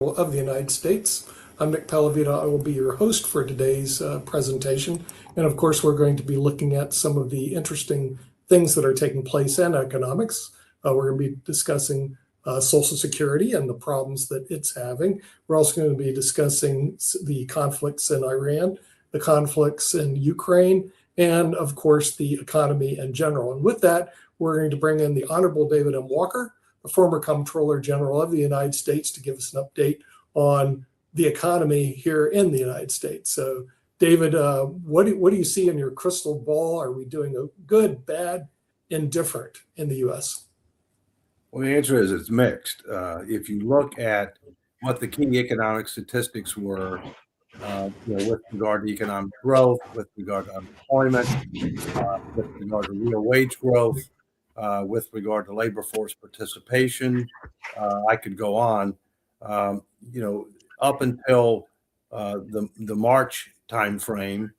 of the United States. I'm Nick Pallavita. I will be your host for today's presentation. And of course, we're going to be looking at some of the interesting things that are taking place in economics. We're going to be discussing Social Security and the problems that it's having. We're also going to be discussing the conflicts in Iran, the conflicts in Ukraine, and of course, the economy in general. And with that, we're going to bring in the Honorable David M. Walker, the former Comptroller General of the United States, to give us an update on the economy here in the United States. So, David, what do you see in your crystal ball? Are we doing a good, bad, indifferent in the U.S.? Well, the answer is it's mixed. If you look at what the key economic statistics were, with regard to economic growth, with regard to unemployment, with regard to real wage growth, with regard to labor force participation, I could go on. Up until the March timeframe,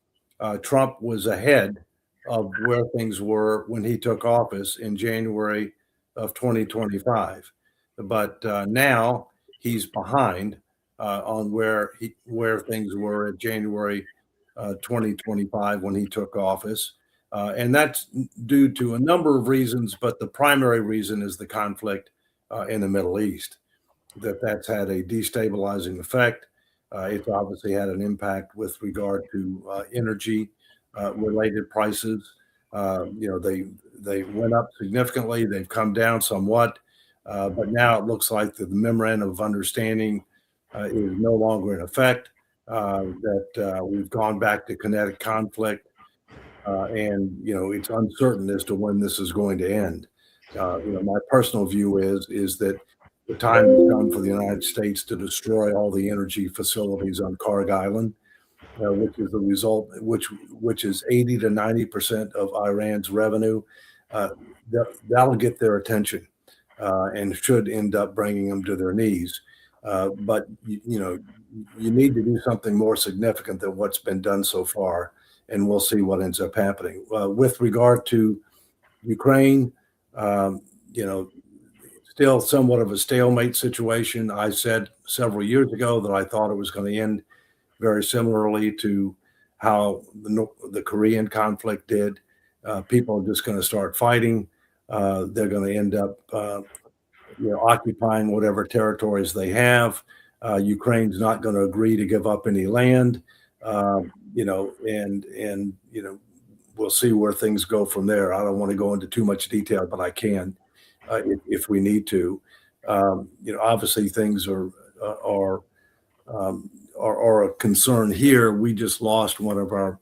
Trump was ahead of where things were when he took office in January of 2025, but now he's behind on where things were in January 2025 when he took office. And that's due to a number of reasons, but the primary reason is the conflict in the Middle East. That's had a destabilizing effect. It's obviously had an impact with regard to energy related prices. They went up significantly. They've come down somewhat, but now it looks like the memorandum of understanding is no longer in effect. That we've gone back to kinetic conflict. And it's uncertain as to when this is going to end. My personal view is that the time has come for the United States to destroy all the energy facilities on Karg Island, which is the result, which is 80 to 90% of Iran's revenue. That'll get their attention and should end up bringing them to their knees. But you need to do something more significant than what's been done so far. And we'll see what ends up happening. With regard to Ukraine, still somewhat of a stalemate situation. I said several years ago that I thought it was going to end very similarly to how the Korean conflict did. People are just going to start fighting. They're going to end up occupying whatever territories they have. Ukraine's not going to agree to give up any land. We'll see where things go from there. I don't want to go into too much detail, but I can if we need to. Obviously things are a concern here. We just lost one of our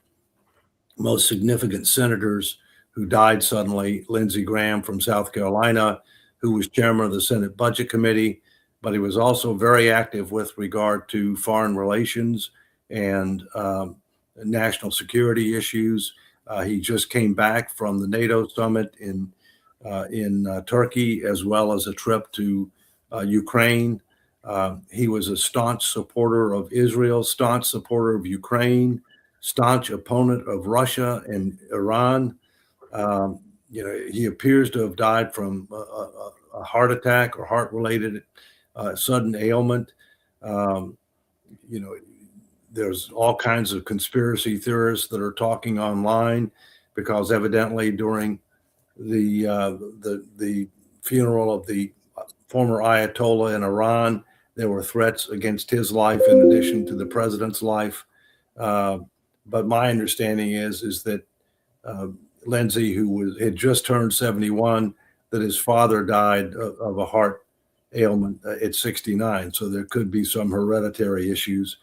most significant senators who died suddenly, Lindsey Graham from South Carolina, who was chairman of the Senate Budget Committee, but he was also very active with regard to foreign relations and national security issues. He just came back from the NATO summit in Turkey, as well as a trip to Ukraine. He was a staunch supporter of Israel, staunch supporter of Ukraine, staunch opponent of Russia and Iran. He appears to have died from a heart attack or heart-related sudden ailment. There's all kinds of conspiracy theorists that are talking online because evidently during the funeral of the former Ayatollah in Iran, there were threats against his life in addition to the president's life. But my understanding is that Lindsey, who had just turned 71, that his father died of a heart ailment at 69. So there could be some hereditary issues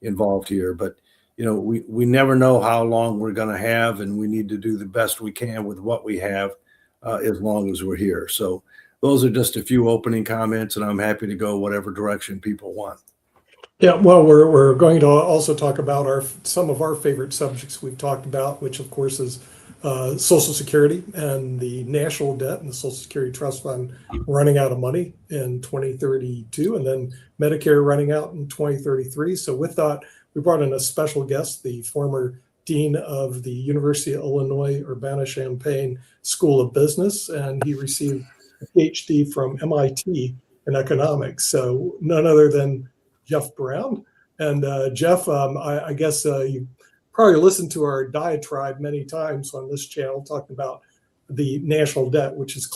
involved here, but we never know how long we're going to have, and we need to do the best we can with what we have as long as we're here. So those are just a few opening comments, and I'm happy to go whatever direction people want. Yeah, well, we're going to also talk about some of our favorite subjects we've talked about, which of course is Social Security and the national debt and the Social Security Trust Fund running out of money in 2032, and then Medicare running out in 2033. So with that, we brought in a special guest, the former dean of the University of Illinois Urbana-Champaign School of Business, and he received a PhD from MIT in economics. So none other than Jeff Brown. And Jeff, I guess you probably listened to our diatribe many times on this channel talking about the national debt, which is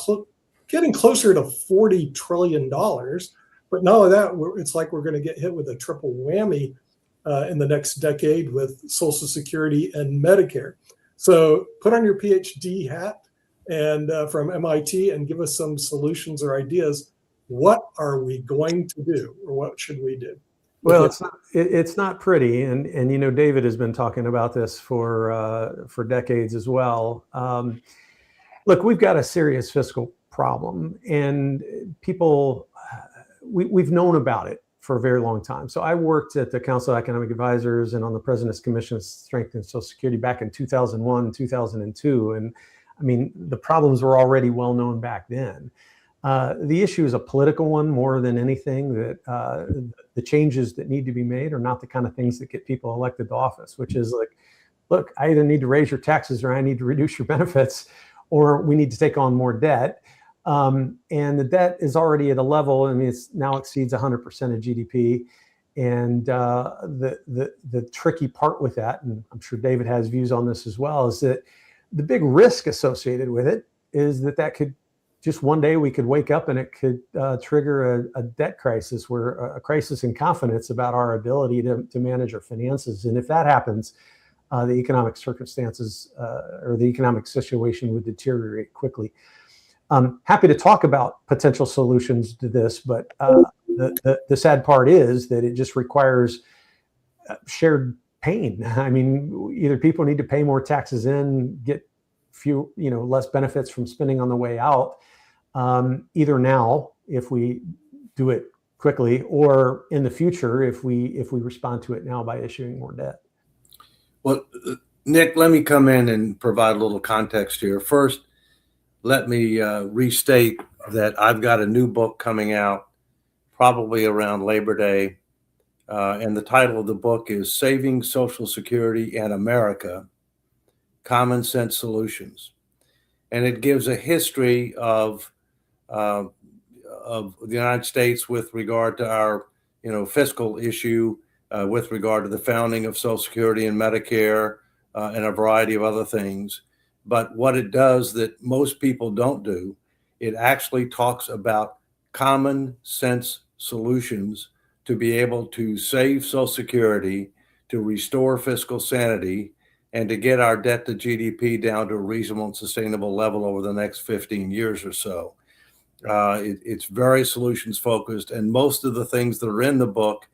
getting closer to $40 trillion. But not only that, it's like we're going to get hit with a triple whammy in the next decade with Social Security and Medicare. So put on your PhD hat and from MIT and give us some solutions or ideas. What are we going to do, or what should we do? Well, it's not pretty, and David has been talking about this for decades as well. Look, we've got a serious fiscal problem, and people we've known about it for a very long time. So I worked at the Council of Economic Advisors and on the President's Commission to Strengthen Social Security back in 2001, 2002, and I mean the problems were already well known back then. The issue is a political one more than anything. That the changes that need to be made are not the kind of things that get people elected to office, which is like, look, I either need to raise your taxes or I need to reduce your benefits, or we need to take on more debt. And the debt is already at a level, I mean, it's now exceeds 100% of GDP. And the tricky part with that, and I'm sure David has views on this as well, is that the big risk associated with it is that could just one day we could wake up and it could trigger a debt crisis, where a crisis in confidence about our ability to manage our finances. And if that happens, the economic circumstances or the economic situation would deteriorate quickly. I'm happy to talk about potential solutions to this, but the sad part is that it just requires shared pain. I mean, either people need to pay more taxes in, get less benefits from spending on the way out, either now, if we do it quickly, or in the future, if we respond to it now by issuing more debt. Well, Nick, let me come in and provide a little context here. First, let me restate that I've got a new book coming out probably around Labor Day. And the title of the book is Saving Social Security and America, Common Sense Solutions. And it gives a history of the United States with regard to our, fiscal issue, with regard to the founding of Social Security and Medicare, and a variety of other things. But what it does that most people don't do, it actually talks about common sense solutions to be able to save Social Security, to restore fiscal sanity, and to get our debt to GDP down to a reasonable and sustainable level over the next 15 years or so. It's very solutions focused, and most of the things that are in the book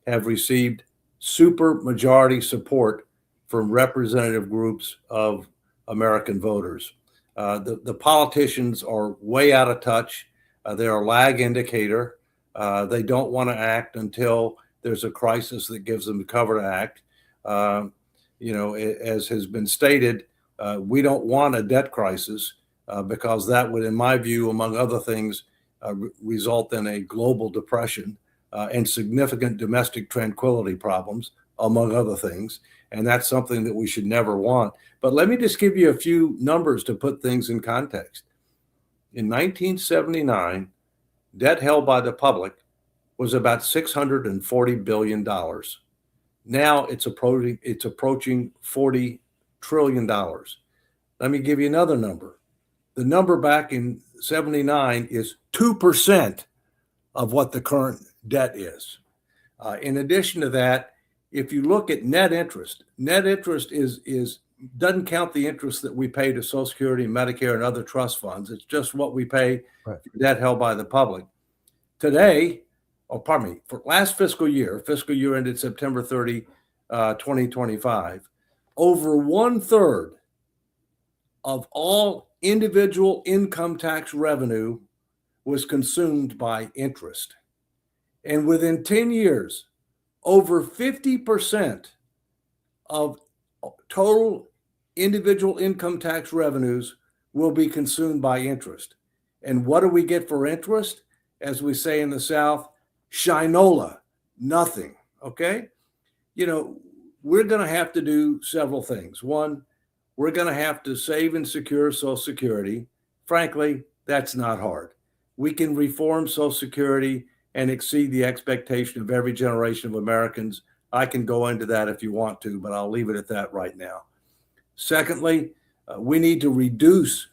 have received super majority support from representative groups of American voters. The politicians are way out of touch. They're a lag indicator. They don't want to act until there's a crisis that gives them the cover to act. As has been stated, we don't want a debt crisis because that would, in my view, among other things, result in a global depression and significant domestic tranquility problems, among other things. And that's something that we should never want. But let me just give you a few numbers to put things in context. In 1979, debt held by the public was about $640 billion. Now it's approaching $40 trillion. Let me give you another number. The number back in 79 is 2% of what the current debt is. In addition to that, if you look at net interest doesn't count the interest that we pay to Social Security, Medicare, and other trust funds. It's just what we pay for debt held by the public. Today, for last fiscal year ended September 30, 2025, over 1/3 of all individual income tax revenue was consumed by interest. And within 10 years, over 50% of total individual income tax revenues will be consumed by interest. And what do we get for interest? As we say in the South, shinola, nothing, okay? We're going to have to do several things. One, we're going to have to save and secure Social Security. Frankly, that's not hard. We can reform Social Security and exceed the expectation of every generation of Americans. I can go into that if you want to, but I'll leave it at that right now. Secondly, we need to reduce,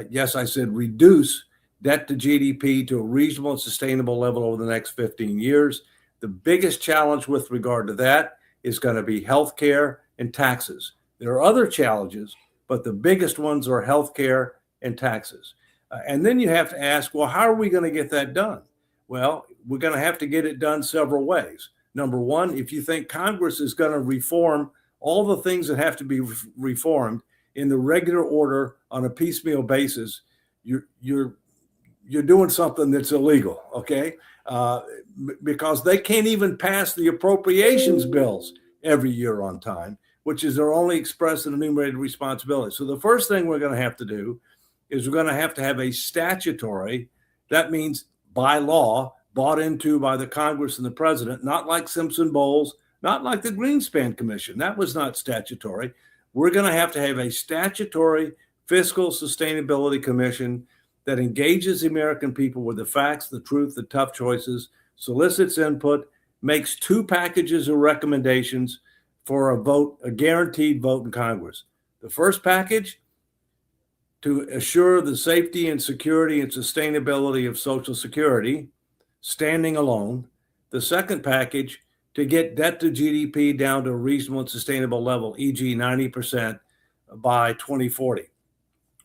yes, I said reduce debt to GDP to a reasonable and sustainable level over the next 15 years. The biggest challenge with regard to that is going to be healthcare and taxes. There are other challenges, but the biggest ones are healthcare and taxes. And then you have to ask, well, how are we going to get that done? Well, we're going to have to get it done several ways. Number one, if you think Congress is going to reform all the things that have to be reformed in the regular order on a piecemeal basis, you're doing something that's illegal, okay? Because they can't even pass the appropriations bills every year on time, which is their only express and enumerated responsibility. So the first thing we're going to have to do is we're going to have a statutory, that means by law, bought into by the Congress and the president, not like Simpson Bowles, not like the Greenspan Commission. That was not statutory. We're going to have a statutory fiscal sustainability commission that engages the American people with the facts, the truth, the tough choices, solicits input, makes 2 packages of recommendations for a vote, a guaranteed vote in Congress. The first package, to assure the safety and security and sustainability of Social Security, standing alone. The second package, to get debt to GDP down to a reasonable and sustainable level, e.g. 90% by 2040.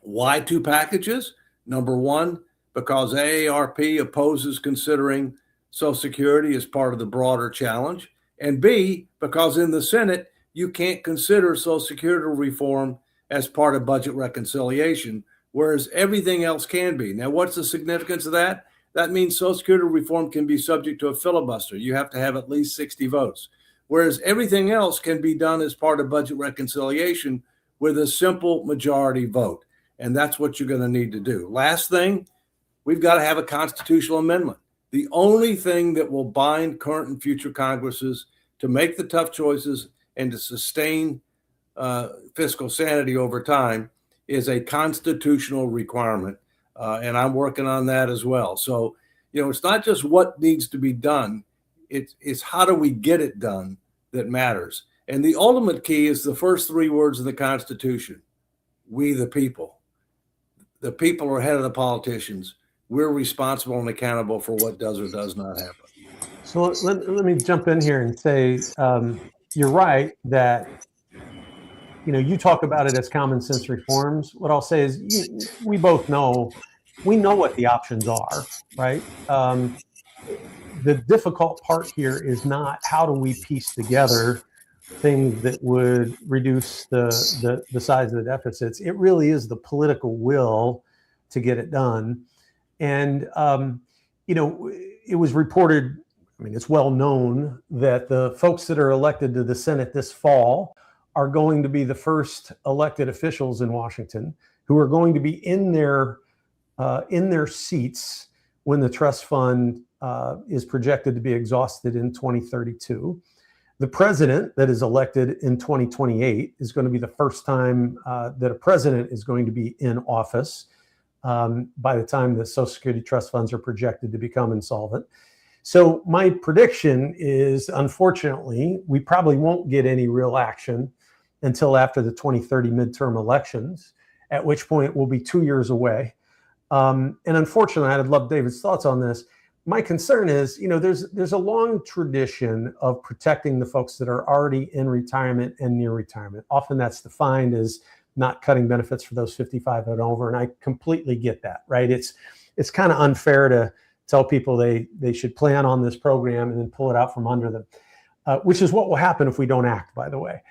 Why 2 packages? Number one, because AARP opposes considering Social Security as part of the broader challenge. And B, because in the Senate, you can't consider Social Security reform as part of budget reconciliation, whereas everything else can be. Now, what's the significance of that? That means Social Security reform can be subject to a filibuster. You have to have at least 60 votes, whereas everything else can be done as part of budget reconciliation with a simple majority vote. And that's what you're going to need to do. Last thing, we've got to have a constitutional amendment. The only thing that will bind current and future Congresses to make the tough choices and to sustain fiscal sanity over time is a constitutional requirement. And I'm working on that as well. So, it's not just what needs to be done. It's how do we get it done that matters. And the ultimate key is the first 3 words of the Constitution: we the people. The people are ahead of the politicians. We're responsible and accountable for what does or does not happen. So let me jump in here and say, you're right that, you talk about it as common sense reforms. What I'll say is we both know, what the options are, right? The difficult part here is not how do we piece together things that would reduce the size of the deficits. It really is the political will to get it done. And, it was reported, it's well known that the folks that are elected to the Senate this fall are going to be the first elected officials in Washington who are going to be in their seats when the trust fund is projected to be exhausted in 2032. The president that is elected in 2028 is going to be the first time that a president is going to be in office by the time the Social Security trust funds are projected to become insolvent. So my prediction is, unfortunately, we probably won't get any real action until after the 2030 midterm elections, at which point we'll be 2 years away. And unfortunately, I'd love David's thoughts on this. My concern is, there's a long tradition of protecting the folks that are already in retirement and near retirement. Often that's defined as not cutting benefits for those 55 and over. And I completely get that, right? It's kind of unfair to tell people they should plan on this program and then pull it out from under them, which is what will happen if we don't act, by the way.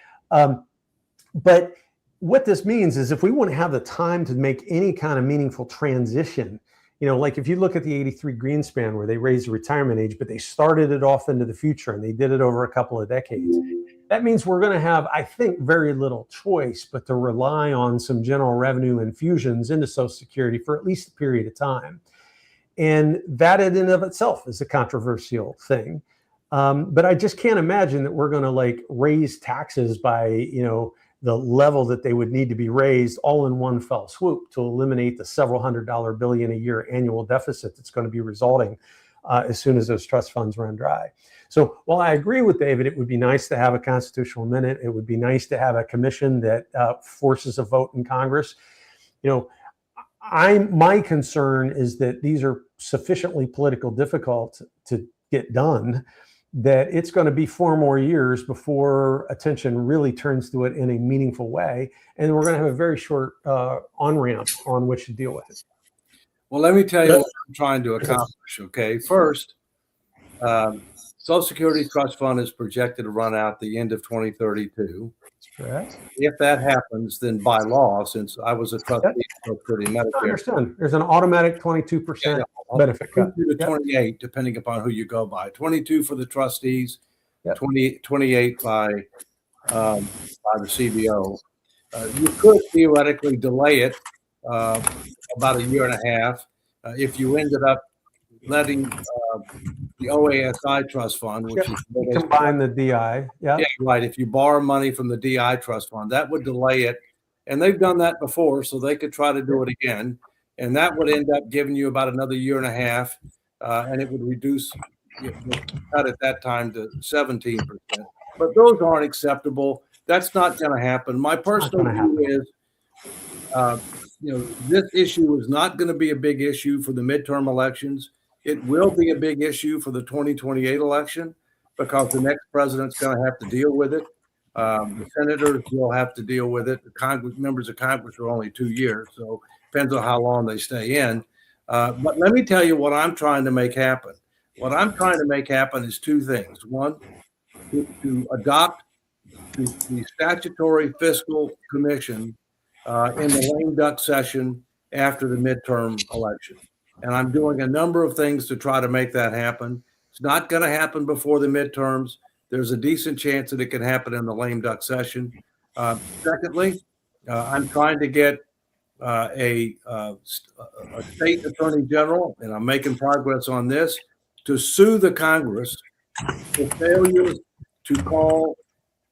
But what this means is if we want to have the time to make any kind of meaningful transition, like if you look at the 83 Greenspan where they raised the retirement age, but they started it off into the future and they did it over a couple of decades. That means we're going to have, I think, very little choice but to rely on some general revenue infusions into Social Security for at least a period of time. And that in and of itself is a controversial thing. But I just can't imagine that we're going to raise taxes by, the level that they would need to be raised all in one fell swoop to eliminate the several $100 billion a year annual deficit that's going to be resulting as soon as those trust funds run dry. So while I agree with David, it would be nice to have a constitutional amendment. It would be nice to have a commission that forces a vote in Congress. My concern is that these are sufficiently politically difficult to get done that it's going to be 4 more years before attention really turns to it in a meaningful way. And we're going to have a very short on-ramp on which to deal with it. Well, let me tell you what I'm trying to accomplish, okay? First, Social Security Trust Fund is projected to run out the end of 2032. Correct. If that happens, then by law, since I was a trustee of Social Security I Medicare, understand. There's an automatic 22% benefit cut. 22 to 28, depending upon who you go by. 22 for the trustees, Yep. 28 by the CBO. You could theoretically delay it about a year and a half if you ended up letting the OASI Trust Fund, which is Combine the DI. Yeah. yeah, right. If you borrow money from the DI Trust Fund, that would delay it. And they've done that before, so they could try to do it again. And that would end up giving you about another year and a half, and it would reduce cut at that time to 17%. But those aren't acceptable. That's not going to happen. My personal view is, this issue is not going to be a big issue for the midterm elections. It will be a big issue for the 2028 election because the next president's going to have to deal with it. The senators will have to deal with it. The members of Congress are only 2 years, so depends on how long they stay in. But let me tell you what I'm trying to make happen. What I'm trying to make happen is 2 things. One, to adopt the statutory fiscal commission in the lame duck session after the midterm election. And I'm doing a number of things to try to make that happen. It's not going to happen before the midterms. There's a decent chance that it can happen in the lame duck session. Secondly, I'm trying to get a state attorney general, and I'm making progress on this, to sue the Congress for failure to call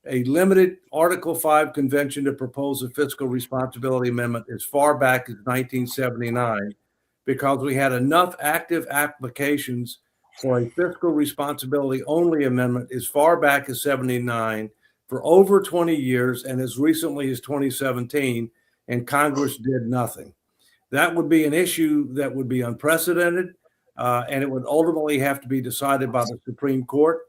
a limited Article 5 convention to propose a fiscal responsibility amendment as far back as 1979, because we had enough active applications for a fiscal responsibility only amendment as far back as 79 for over 20 years and as recently as 2017, and Congress did nothing. That would be an issue that would be unprecedented, and it would ultimately have to be decided by the Supreme Court.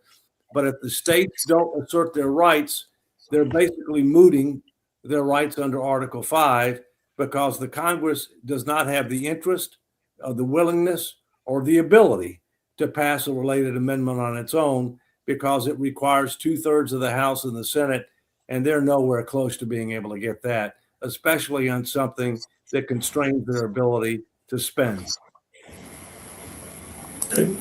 But if the states don't assert their rights, they're basically mooting their rights under Article 5 because the Congress does not have the interest, the willingness, or the ability to pass a related amendment on its own because it requires 2/3 of the House and the Senate, and they're nowhere close to being able to get that, especially on something that constrains their ability to spend.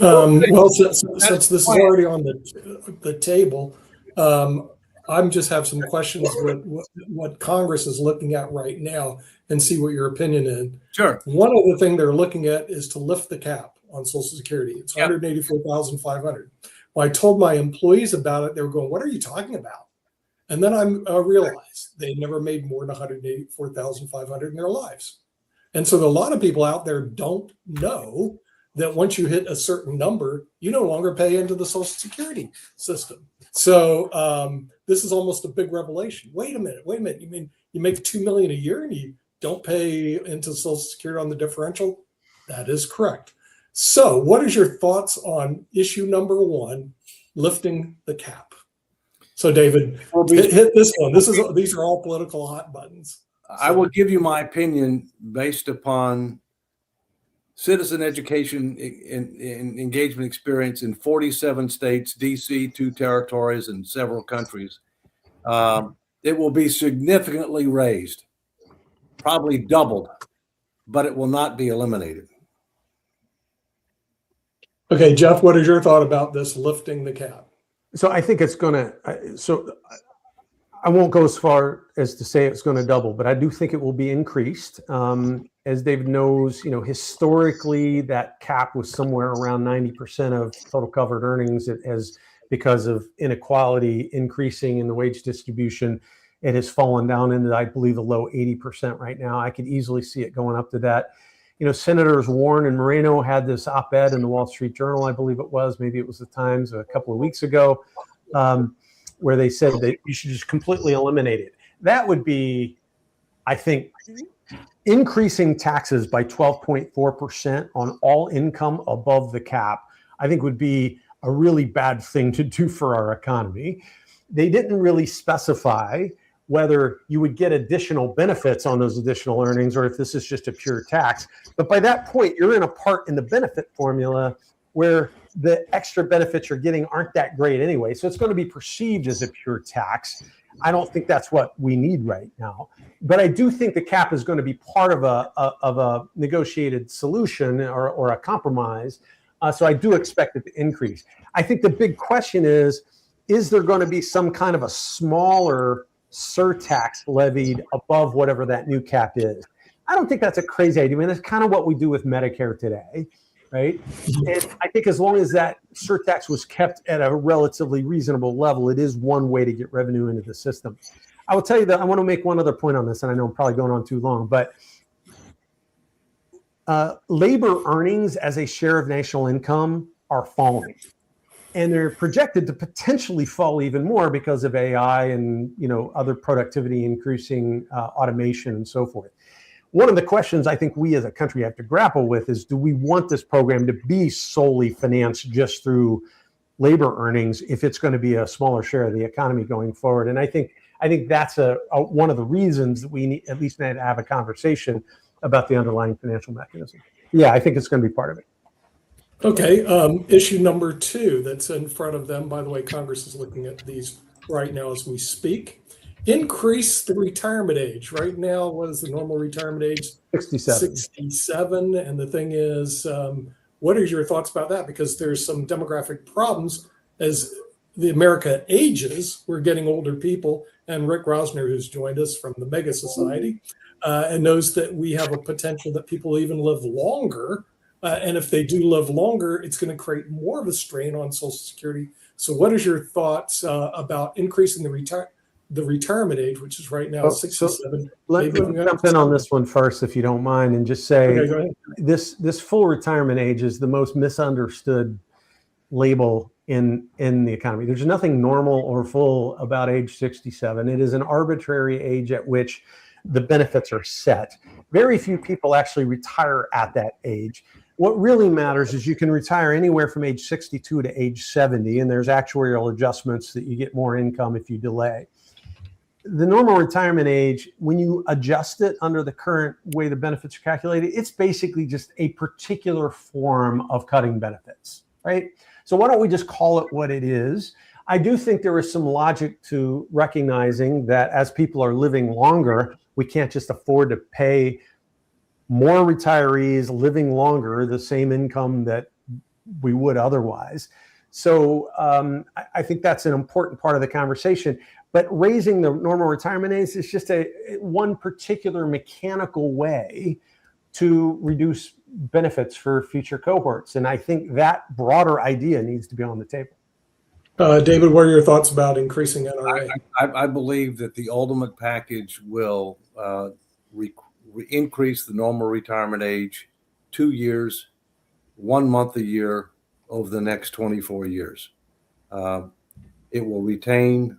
Well, since this is already on the table, I'm just have some questions with what Congress is looking at right now and see what your opinion is. Sure. One of the things they're looking at is to lift the cap on Social Security. It's Yep. 184,500. When I told my employees about it, they were going, "What are you talking about?" And then I realized they never made more than 184,500 in their lives. And so a lot of people out there don't know that once you hit a certain number, you no longer pay into the Social Security system. So this is almost a big revelation. Wait a minute. You mean you make $2 million a year and you don't pay into Social Security on the differential? That is correct. So what is your thoughts on issue number 1, lifting the cap? So David, hit this one. These are all political hot buttons. I will give you my opinion based upon citizen education and engagement experience in 47 states, DC, 2 territories, and several countries. It will be significantly raised, probably doubled, but it will not be eliminated. Okay, Jeff, what is your thought about this lifting the cap? So I think it's going to, so I won't go as far as to say it's going to double, but I do think it will be increased. As David knows, historically that cap was somewhere around 90% of total covered earnings. It has, because of inequality increasing in the wage distribution, it has fallen down into, I believe, the low 80% right now. I could easily see it going up to that. Senators Warren and Moreno had this op-ed in the Wall Street Journal, I believe it was, maybe it was the Times a couple of weeks ago, where they said that you should just completely eliminate it. That would be, I think, increasing taxes by 12.4% on all income above the cap, I think would be a really bad thing to do for our economy. They didn't really specify whether you would get additional benefits on those additional earnings or if this is just a pure tax. But by that point, you're in a part in the benefit formula where the extra benefits you're getting aren't that great anyway. So it's going to be perceived as a pure tax. I don't think that's what we need right now. But I do think the cap is going to be part of a negotiated solution or a compromise. So I do expect it to increase. I think the big question is there going to be some kind of a smaller surtax levied above whatever that new cap is? I don't think that's a crazy idea. I mean, that's kind of what we do with Medicare today, right? And I think as long as that surtax was kept at a relatively reasonable level, it is one way to get revenue into the system. I will tell you that I want to make one other point on this, and I know I'm probably going on too long, but labor earnings as a share of national income are falling. And they're projected to potentially fall even more because of AI and other productivity increasing automation and so forth. One of the questions I think we as a country have to grapple with is, do we want this program to be solely financed just through labor earnings if it's going to be a smaller share of the economy going forward? And I think that's one of the reasons that we at least need to have a conversation about the underlying financial mechanism. Yeah, I think it's going to be part of it. Okay, issue number 2 that's in front of them. By the way, Congress is looking at these right now as we speak. Increase the retirement age. Right now, what is the normal retirement age? 67. 67. And the thing is, what are your thoughts about that? Because there's some demographic problems as the America ages. We're getting older people. And Rick Rosner, who's joined us from the Mega Society, and knows that we have a potential that people even live longer. And if they do live longer, it's going to create more of a strain on Social Security. So what is your thoughts about increasing the retirement age, which is right now 67? Let me jump in on this one first, if you don't mind, and just say this full retirement age is the most misunderstood label in the economy. There's nothing normal or full about age 67. It is an arbitrary age at which the benefits are set. Very few people actually retire at that age. What really matters is you can retire anywhere from age 62 to age 70, and there's actuarial adjustments that you get more income if you delay. The normal retirement age, when you adjust it under the current way the benefits are calculated, it's basically just a particular form of cutting benefits, right? So why don't we just call it what it is? I do think there is some logic to recognizing that as people are living longer, we can't just afford to pay more retirees living longer the same income that we would otherwise. So I think that's an important part of the conversation. But raising the normal retirement age is just one particular mechanical way to reduce benefits for future cohorts. And I think that broader idea needs to be on the table. David, what are your thoughts about increasing NRA? I believe that the ultimate package will increase the normal retirement age 2 years, 1 month a year over the next 24 years. It will retain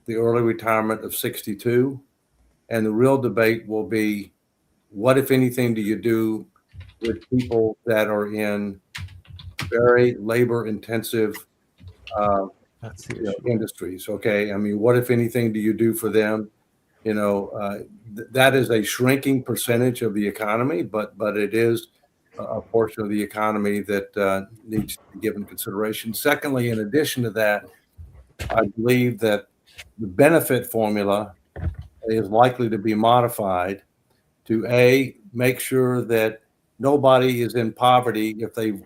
the early retirement of 62. And the real debate will be, what, if anything, do you do with people that are in very labor intensive industries? Okay. I mean, what, if anything, do you do for them? That is a shrinking percentage of the economy, but it is a portion of the economy that needs to be given consideration. Secondly, in addition to that, I believe that the benefit formula is likely to be modified to make sure that nobody is in poverty if they've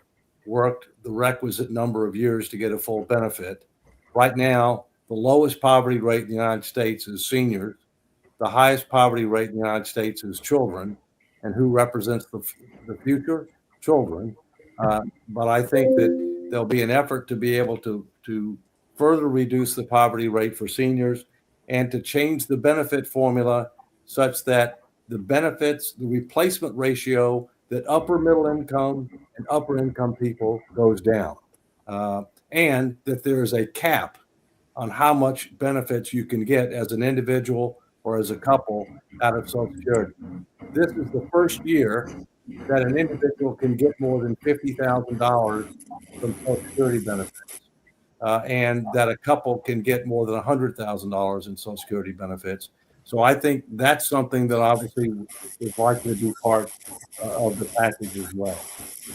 worked the requisite number of years to get a full benefit. Right now, the lowest poverty rate in the United States is seniors. The highest poverty rate in the United States is children. And who represents the future? Children. But I think that there'll be an effort to be able to further reduce the poverty rate for seniors and to change the benefit formula such that the benefits, the replacement ratio that upper middle income and upper income people goes down, and that there is a cap on how much benefits you can get as an individual or as a couple out of Social Security. This is the first year that an individual can get more than $50,000 from Social Security benefits, and that a couple can get more than $100,000 in Social Security benefits. So I think that's something that obviously is likely to be part of the package as well.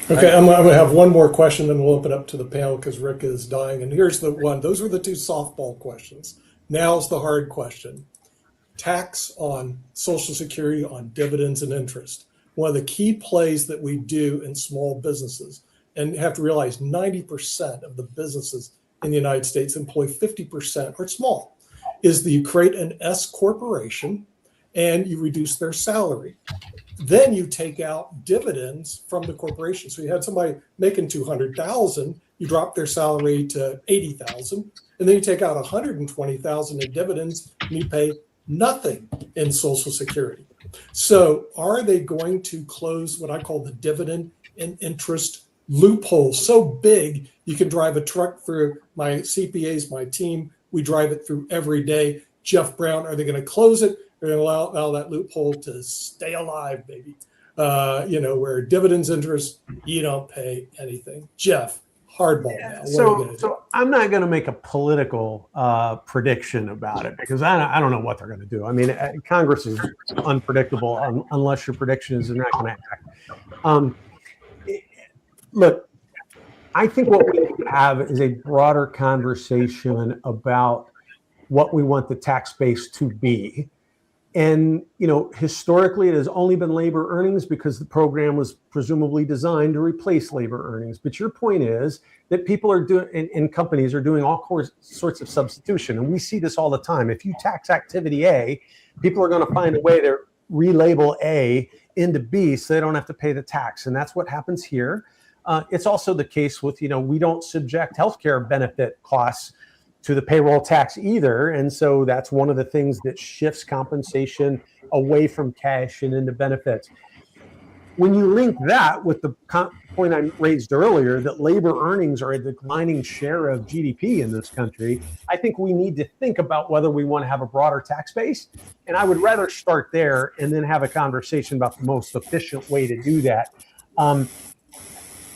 Okay, I'm going to have one more question, then we'll open up to the panel because Rick is dying. And here's the one. Those were the two softball questions. Now's the hard question. Tax on Social Security on dividends and interest. One of the key plays that we do in small businesses, and you have to realize 90% of the businesses in the United States employ 50% are small, is that you create an S corporation and you reduce their salary. Then you take out dividends from the corporation. So you had somebody making $200,000, you drop their salary to $80,000, and then you take out $120,000 in dividends and you pay nothing in Social Security. So are they going to close what I call the dividend and interest loophole so big you can drive a truck through? My CPAs, my team, we drive it through every day. Jeff Brown, are they going to close it? They're going to allow that loophole to stay alive, baby. Where dividends interest, you don't pay anything. Jeff, hardball now. So I'm not going to make a political prediction about it because I don't know what they're going to do. I mean, Congress is unpredictable unless your prediction is they're not going to act. Look, I think what we need to have is a broader conversation about what we want the tax base to be. And, historically, it has only been labor earnings because the program was presumably designed to replace labor earnings. But your point is that people are doing, and companies are doing all sorts of substitution. And we see this all the time. If you tax activity A, people are going to find a way to relabel A into B so they don't have to pay the tax. And that's what happens here. It's also the case with, we don't subject healthcare benefit costs to the payroll tax either. And so that's one of the things that shifts compensation away from cash and into benefits. When you link that with the point I raised earlier, that labor earnings are a declining share of GDP in this country, I think we need to think about whether we want to have a broader tax base. And I would rather start there and then have a conversation about the most efficient way to do that.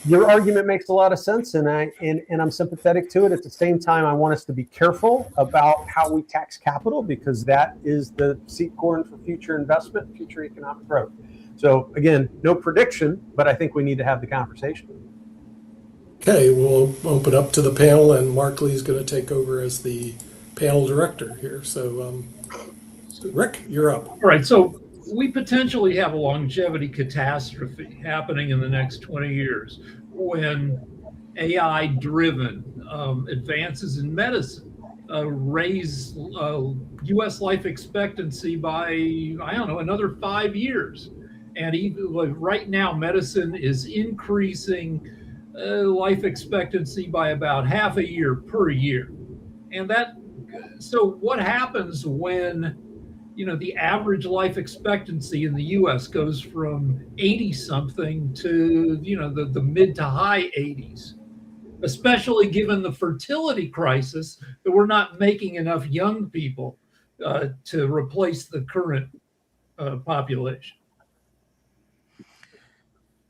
Your argument makes a lot of sense, and I'm sympathetic to it. At the same time, I want us to be careful about how we tax capital because that is the seed corn for future investment, future economic growth. So again, no prediction, but I think we need to have the conversation. Okay, we'll open up to the panel, and Mark Lee is going to take over as the panel director here. So, Rick, you're up. All right, so we potentially have a longevity catastrophe happening in the next 20 years when AI-driven advances in medicine raise U.S. life expectancy by, another 5 years. And even right now, medicine is increasing life expectancy by about half a year per year. And so what happens when the average life expectancy in the U.S. goes from 80-something to, the mid to high 80s, especially given the fertility crisis that we're not making enough young people to replace the current population.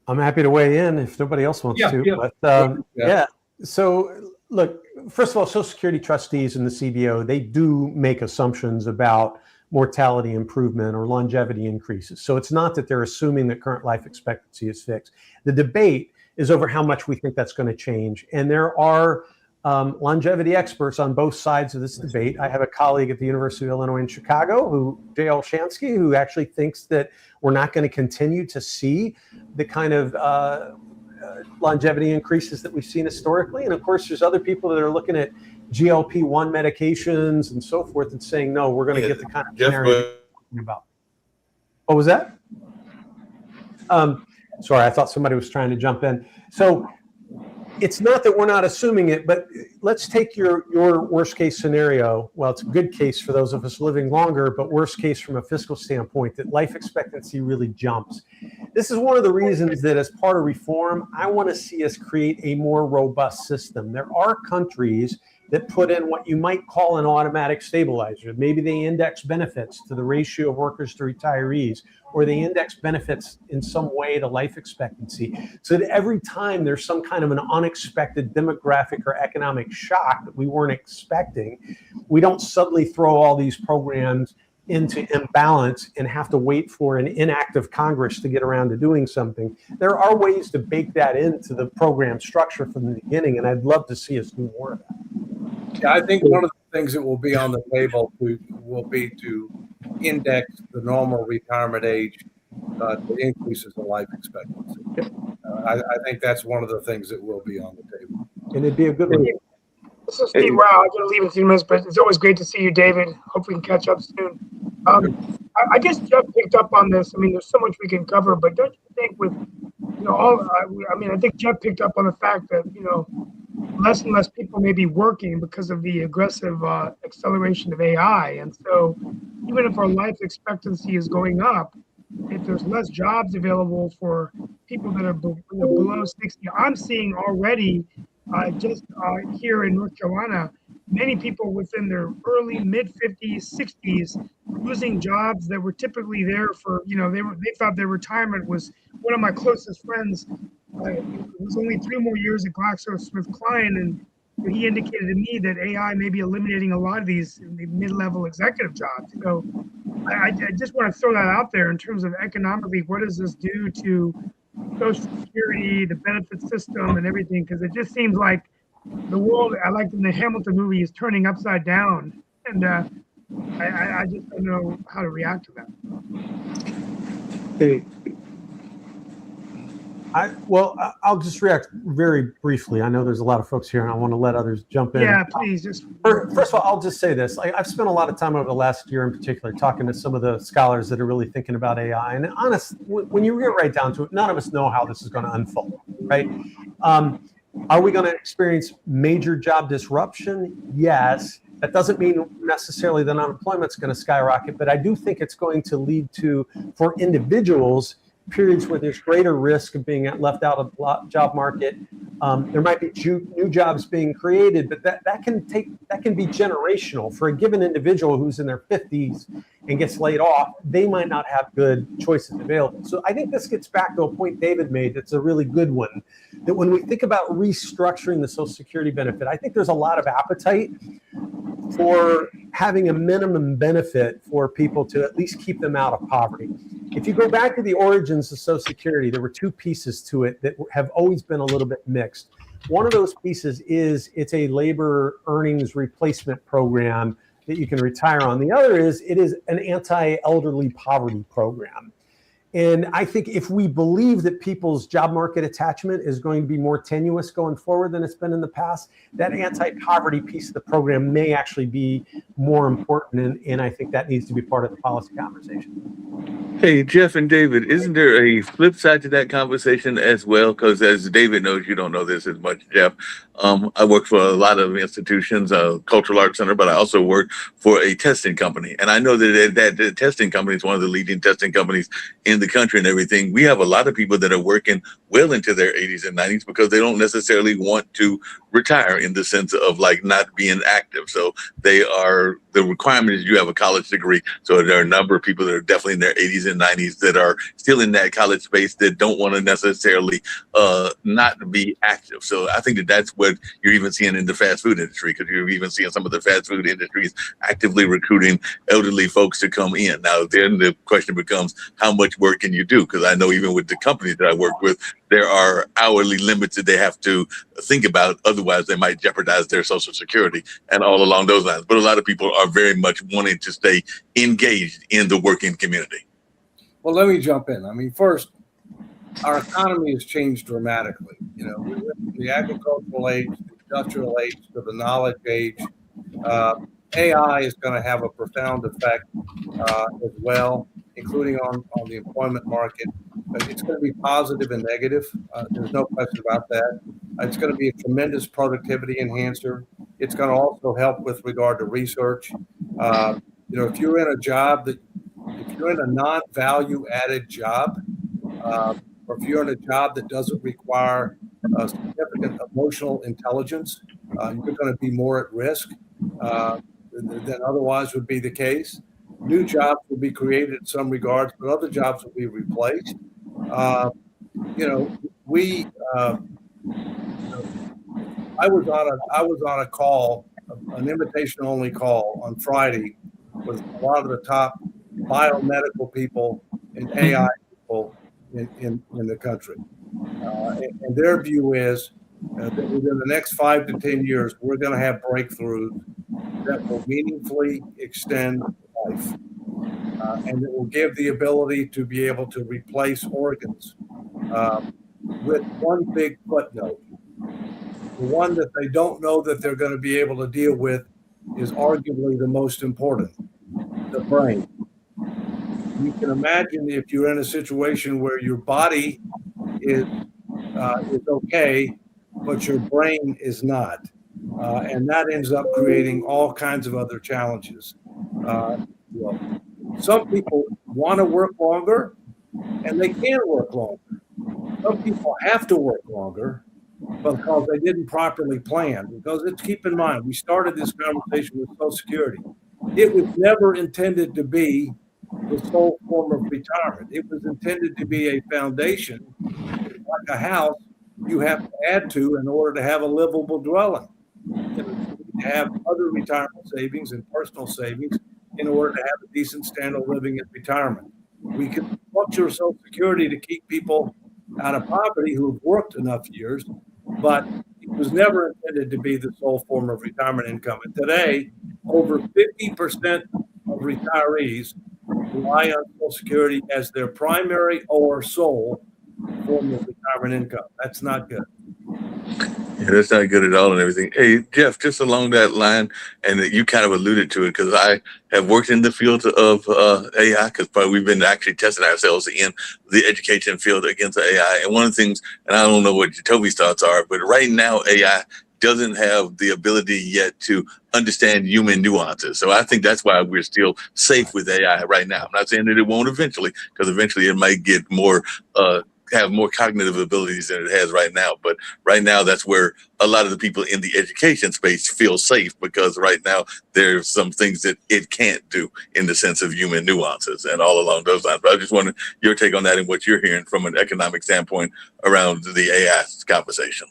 I'm happy to weigh in if nobody else wants to. Yeah. But So look, first of all, Social Security trustees and the CBO, they do make assumptions about mortality improvement or longevity increases. So it's not that they're assuming that current life expectancy is fixed. The debate is over how much we think that's going to change. And there are longevity experts on both sides of this debate. I have a colleague at the University of Illinois in Chicago, Jay Olshansky, who actually thinks that we're not going to continue to see the kind of longevity increases that we've seen historically. And of course, there's other people that are looking at GLP-1 medications and so forth and saying, no, we're going to get the kind of scenario you're talking about. What was that? Sorry, I thought somebody was trying to jump in. So it's not that we're not assuming it, but let's take your worst case scenario. Well, it's a good case for those of us living longer, but worst case from a fiscal standpoint, that life expectancy really jumps. This is one of the reasons that as part of reform, I want to see us create a more robust system. There are countries that put in what you might call an automatic stabilizer. Maybe they index benefits to the ratio of workers to retirees, or they index benefits in some way to life expectancy, so that every time there's some kind of an unexpected demographic or economic shock that we weren't expecting, we don't suddenly throw all these programs into imbalance and have to wait for an inactive Congress to get around to doing something. There are ways to bake that into the program structure from the beginning, and I'd love to see us do more of that. Yeah, I think one of the things that will be on the table will be to index the normal retirement age to increases in life expectancy. I think that's one of the things that will be on the table. And it'd be a good one. This is Steve. Wow, I gotta leave in a few minutes, but it's always great to see you, David. Hope we can catch up soon. I guess Jeff picked up on this. I mean, there's so much we can cover, but don't you think with, I think Jeff picked up on the fact that, less and less people may be working because of the aggressive acceleration of AI. And so even if our life expectancy is going up, if there's less jobs available for people that are below 60, I'm seeing already here in North Carolina, many people within their early mid 50s, 60s, losing jobs that were typically there for, they thought their retirement was. One of my closest friends, it was only 3 more years at GlaxoSmithKline, and he indicated to me that AI may be eliminating a lot of these mid-level executive jobs. So I just want to throw that out there in terms of economically, what does this do to Social Security, the benefit system, and everything? Because it just seems like the world, like in the Hamilton movie, is turning upside down, and I just don't know how to react to that. Hey, I'll just react very briefly. I know there's a lot of folks here, and I want to let others jump in. Yeah, please. First of all, I'll just say this. I've spent a lot of time over the last year in particular talking to some of the scholars that are really thinking about AI. And honest, when you get right down to it, none of us know how this is going to unfold, right? Are we going to experience major job disruption? Yes. That doesn't mean necessarily that unemployment's going to skyrocket, but I do think it's going to lead to, for individuals, periods where there's greater risk of being left out of the job market. There might be new jobs being created, but that can be generational. For a given individual who's in their 50s and gets laid off, they might not have good choices available. So I think this gets back to a point David made that's a really good one, that when we think about restructuring the Social Security benefit, I think there's a lot of appetite for having a minimum benefit for people to at least keep them out of poverty. If you go back to the origins of Social Security, there were 2 pieces to it that have always been a little bit mixed. One of those pieces is it's a labor earnings replacement program that you can retire on. The other is it is an anti-elderly poverty program. And I think if we believe that people's job market attachment is going to be more tenuous going forward than it's been in the past, that anti-poverty piece of the program may actually be more important. And I think that needs to be part of the policy conversation. Hey, Jeff and David, isn't there a flip side to that conversation as well? Because as David knows, you don't know this as much, Jeff. I work for a lot of institutions, Cultural Arts Center, but I also work for a testing company. And I know that the testing company is one of the leading testing companies in the country and everything. We have a lot of people that are working well into their 80s and 90s because they don't necessarily want to retire in the sense of like not being active. So the requirement is you have a college degree. So there are a number of people that are definitely in their 80s and 90s that are still in that college space that don't want to necessarily not be active. So I think that's what you're even seeing in the fast food industry, because you're even seeing some of the fast food industries actively recruiting elderly folks to come in. Now, then the question becomes, how much work can you do? Because I know even with the companies that I work with, there are hourly limits that they have to think about. Otherwise, they might jeopardize their Social Security and all along those lines. But a lot of people are very much wanting to stay engaged in the working community. Well, let me jump in. I mean, first, our economy has changed dramatically. We went from the agricultural age, the industrial age, to the knowledge age. AI is going to have a profound effect as well, including on the employment market. But it's going to be positive and negative. There's no question about that. It's going to be a tremendous productivity enhancer. It's going to also help with regard to research. If you're in a job if you're in a non-value added job, or if you're in a job that doesn't require significant emotional intelligence, you're going to be more at risk than otherwise would be the case. New jobs will be created in some regards, but other jobs will be replaced. I was on a call, an invitation-only call on Friday with a lot of the top biomedical people and AI people in the country. And their view is that within the next 5 to 10 years, we're going to have breakthroughs that will meaningfully extend life. And it will give the ability to be able to replace organs with one big footnote. The one that they don't know that they're going to be able to deal with is arguably the most important, the brain. You can imagine if you're in a situation where your body is okay, but your brain is not. And that ends up creating all kinds of other challenges. Some people want to work longer, and they can work longer. Some people have to work longer because they didn't properly plan. Because keep in mind, we started this conversation with Social Security. It was never intended to be the sole form of retirement. It was intended to be a foundation, like a house you have to add to in order to have a livable dwelling. You have other retirement savings and personal savings in order to have a decent standard of living in retirement. We can structure Social Security to keep people out of poverty who have worked enough years, but it was never intended to be the sole form of retirement income. And today, over 50% of retirees rely on Social Security as their primary or sole form of retirement income. That's not good. Yeah, that's not good at all and everything. Hey, Jeff, just along that line, and you kind of alluded to it, because I have worked in the field of AI, because we've been actually testing ourselves in the education field against AI. And one of the things, and I don't know what Toby's thoughts are, but right now AI doesn't have the ability yet to understand human nuances. So I think that's why we're still safe with AI right now. I'm not saying that it won't eventually, because eventually it might get more have more cognitive abilities than it has right now. But right now, that's where a lot of the people in the education space feel safe, because right now there's some things that it can't do in the sense of human nuances and all along those lines. But I just wanted your take on that and what you're hearing from an economic standpoint around the AI conversation.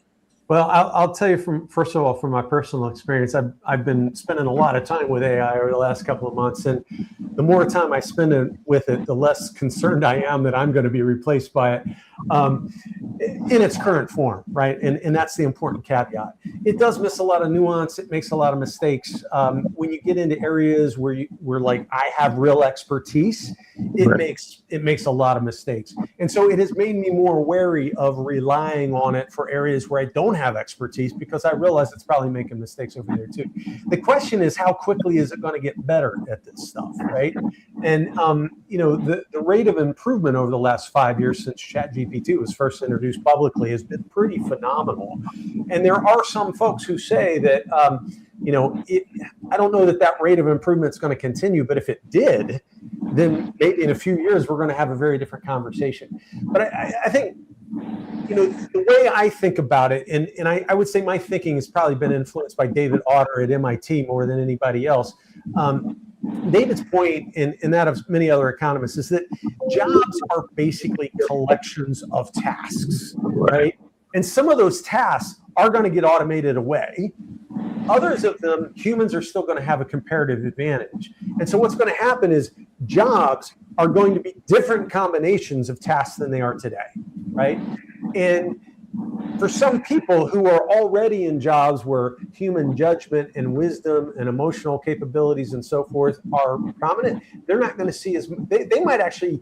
Well, I'll tell you first of all, from my personal experience, I've been spending a lot of time with AI over the last couple of months, and the more time I spend with it, the less concerned I am that I'm going to be replaced by it in its current form, right? And that's the important caveat. It does miss a lot of nuance. It makes a lot of mistakes. When you get into areas where like I have real expertise, it makes a lot of mistakes, and so it has made me more wary of relying on it for areas where I don't have expertise, because I realize it's probably making mistakes over there too. The question is, how quickly is it going to get better at this stuff, right? And the rate of improvement over the last 5 years since ChatGPT was first introduced publicly has been pretty phenomenal. And there are some folks who say that I don't know that rate of improvement is going to continue, but if it did, then maybe in a few years we're going to have a very different conversation. But I think the way I think about it, and I would say my thinking has probably been influenced by David Autor at MIT more than anybody else. David's point, and that of many other economists, is that jobs are basically collections of tasks, right? And some of those tasks are going to get automated away. Others of them, humans are still going to have a comparative advantage. And so what's going to happen is jobs are going to be different combinations of tasks than they are today, right? And for some people who are already in jobs where human judgment and wisdom and emotional capabilities and so forth are prominent, they're not going to see they might actually,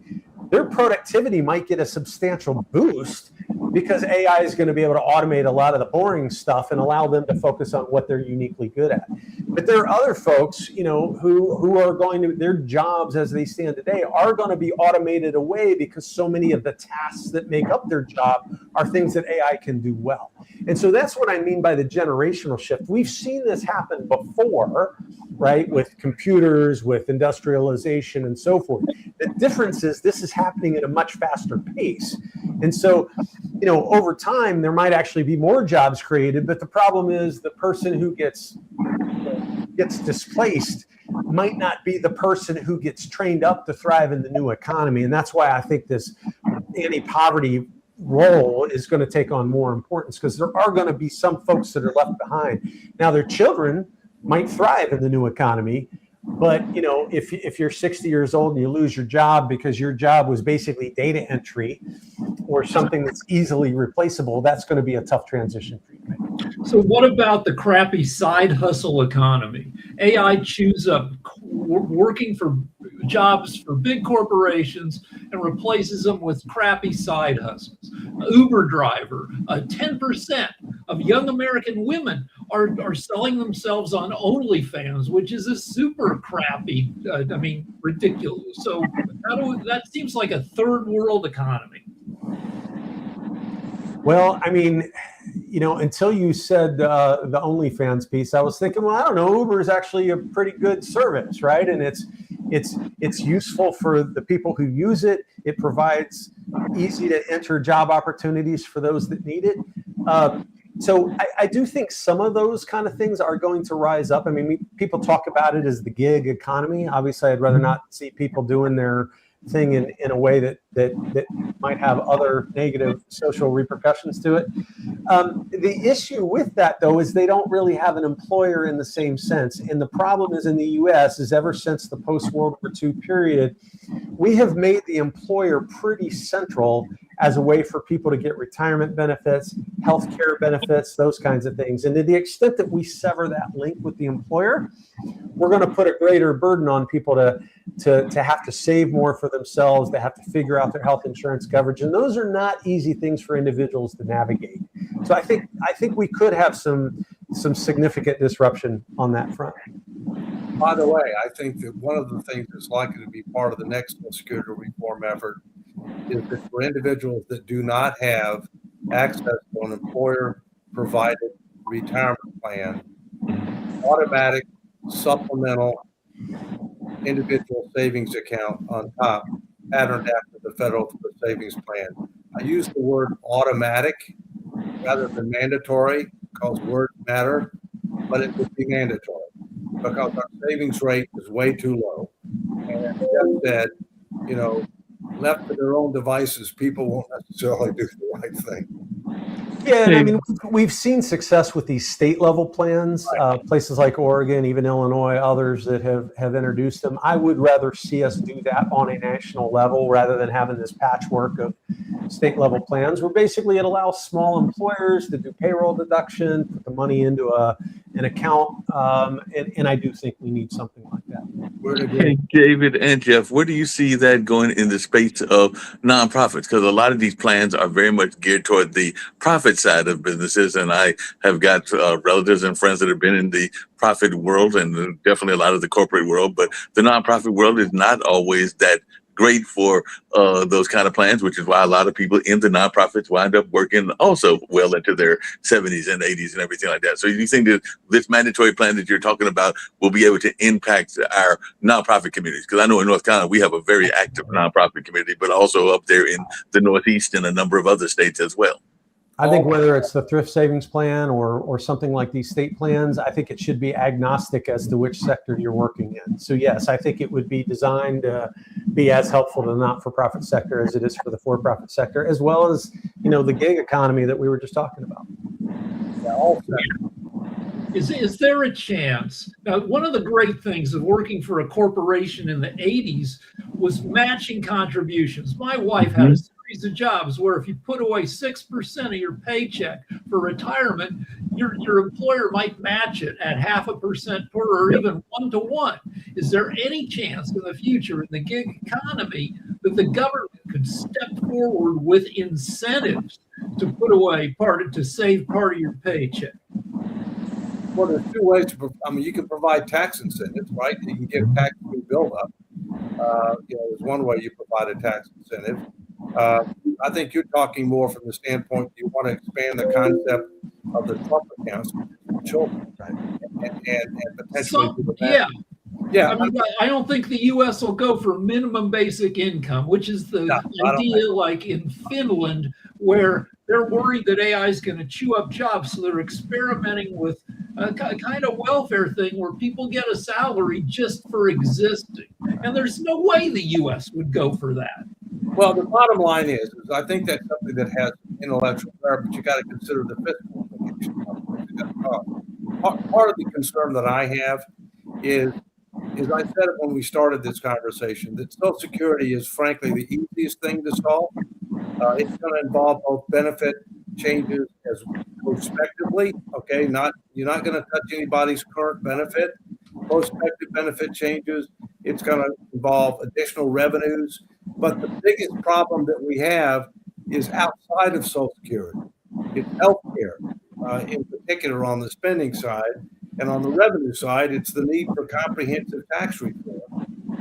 their productivity might get a substantial boost, because AI is going to be able to automate a lot of the boring stuff and allow them to focus on what they're uniquely good at. But there are other folks, who are going to, their jobs as they stand today are going to be automated away, because so many of the tasks that make up their job are things that AI can do well. And so that's what I mean by the generational shift. We've seen this happen before, right? With computers, with industrialization and so forth. The difference is this is happening at a much faster pace. And so, over time, there might actually be more jobs created, but the problem is the person who gets displaced might not be the person who gets trained up to thrive in the new economy. And that's why I think this anti-poverty role is going to take on more importance, because there are going to be some folks that are left behind. Now, their children might thrive in the new economy, but if you're 60 years old and you lose your job because your job was basically data entry or something that's easily replaceable, that's going to be a tough transition for you. So what about the crappy side hustle economy? AI chews up working for jobs for big corporations and replaces them with crappy side hustles. Uber driver, 10% of young American women are selling themselves on OnlyFans, which is a super crappy, ridiculous. So that seems like a third world economy. Well, until you said the OnlyFans piece, I was thinking, well, I don't know, Uber is actually a pretty good service, right? And it's useful for the people who use it. It provides easy to enter job opportunities for those that need it. So I do think some of those kind of things are going to rise up. People talk about it as the gig economy. Obviously, I'd rather not see people doing their thing in a way that might have other negative social repercussions to it. The issue with that, though, is they don't really have an employer in the same sense. And the problem is in the U.S. is ever since the post-World War II period, we have made the employer pretty central as a way for people to get retirement benefits, healthcare benefits, those kinds of things. And to the extent that we sever that link with the employer, we're going to put a greater burden on people to have to save more for themselves, to have to figure out their health insurance coverage. And those are not easy things for individuals to navigate. So I think we could have some significant disruption on that front. By the way, I think that one of the things that's likely to be part of the next Social Security reform effort is that for individuals that do not have access to an employer-provided retirement plan, automatic supplemental individual savings account on top, patterned after the federal savings plan. I use the word automatic rather than mandatory because words matter, but it would be mandatory because our savings rate is way too low. And as Jeff said, left to their own devices, people won't necessarily do the right thing. Yeah, and we've seen success with these state level plans, places like Oregon, even Illinois, others that have introduced them. I would rather see us do that on a national level rather than having this patchwork of state level plans where basically it allows small employers to do payroll deduction, put the money into an account. And I do think we need something like that. Hey, David and Jeff, where do you see that going in the space of nonprofits? Because a lot of these plans are very much geared toward the profit side of businesses. And I have got relatives and friends that have been in the profit world and definitely a lot of the corporate world. But the nonprofit world is not always that great for those kind of plans, which is why a lot of people in the nonprofits wind up working also well into their 70s and 80s and everything like that. So you think that this mandatory plan that you're talking about will be able to impact our nonprofit communities? Because I know in North Carolina, we have a very active nonprofit community, but also up there in the Northeast and a number of other states as well. I think whether it's the thrift savings plan or something like these state plans, I think it should be agnostic as to which sector you're working in. So yes, I think it would be designed to be as helpful to the not-for-profit sector as it is for the for-profit sector, as well as, the gig economy that we were just talking about. Is there a chance? Now, one of the great things of working for a corporation in the 80s was matching contributions. My wife had a series of jobs where if you put away 6% of your paycheck for retirement, your employer might match it at 0.5% per or even 1-to-1. Is there any chance in the future in the gig economy that the government could step forward with incentives to put away to save part of your paycheck? Well, there's two ways you can provide tax incentives, right? You can give tax-free build-up. There's one way you provide a tax incentive. I think you're talking more from the standpoint you want to expand the concept of the Trump accounts for children, and potentially. Yeah, I mean, I don't think the U.S. will go for minimum basic income, which is the No, I don't idea like in Finland, where they're worried that AI is going to chew up jobs. So they're experimenting with a kind of welfare thing where people get a salary just for existing. And there's no way the U.S. would go for that. well, the bottom line is I think that's something that has intellectual merit, but you got to consider the fiscal implications of what it's gonna cost. Part of the concern that I have is I said it when we started this conversation, that Social Security is frankly the easiest thing to solve. It's going to involve both benefit changes as prospectively. Okay, you're not going to touch anybody's current benefit. Prospective benefit changes. It's going to involve additional revenues. But the biggest problem that we have is outside of Social Security. It's healthcare, in particular on the spending side. And on the revenue side, it's the need for comprehensive tax reform,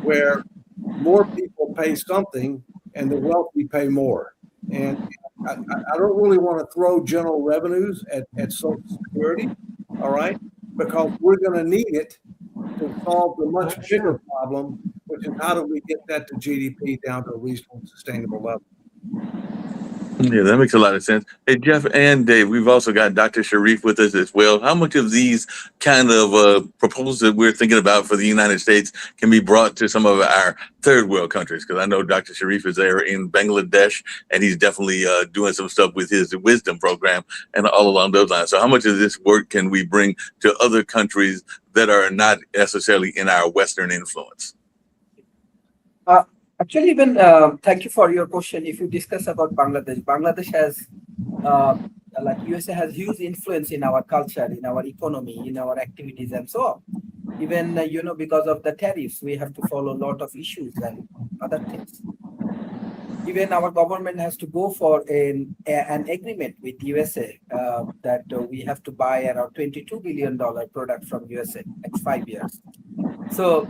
where more people pay something and the wealthy pay more. And I don't really want to throw general revenues at Social Security, all right, because we're going to need it to solve the much bigger problem, which is how do we get that to GDP down to a reasonable and sustainable level. Yeah, that makes a lot of sense. Hey, Jeff and Dave, we've also got Dr. Sharif with us as well. How much of these kind of proposals that we're thinking about for the United States can be brought to some of our third world countries? Because I know Dr. Sharif is there in Bangladesh, and he's definitely doing some stuff with his Wisdom program and all along those lines. So how much of this work can we bring to other countries that are not necessarily in our Western influence? Actually, even thank you for your question. If you discuss about Bangladesh, Bangladesh has, like USA has huge influence in our culture, in our economy, in our activities, and so on. Even because of the tariffs, we have to follow a lot of issues and other things. Even our government has to go for an agreement with USA that we have to buy around $22 billion product from USA next 5 years. So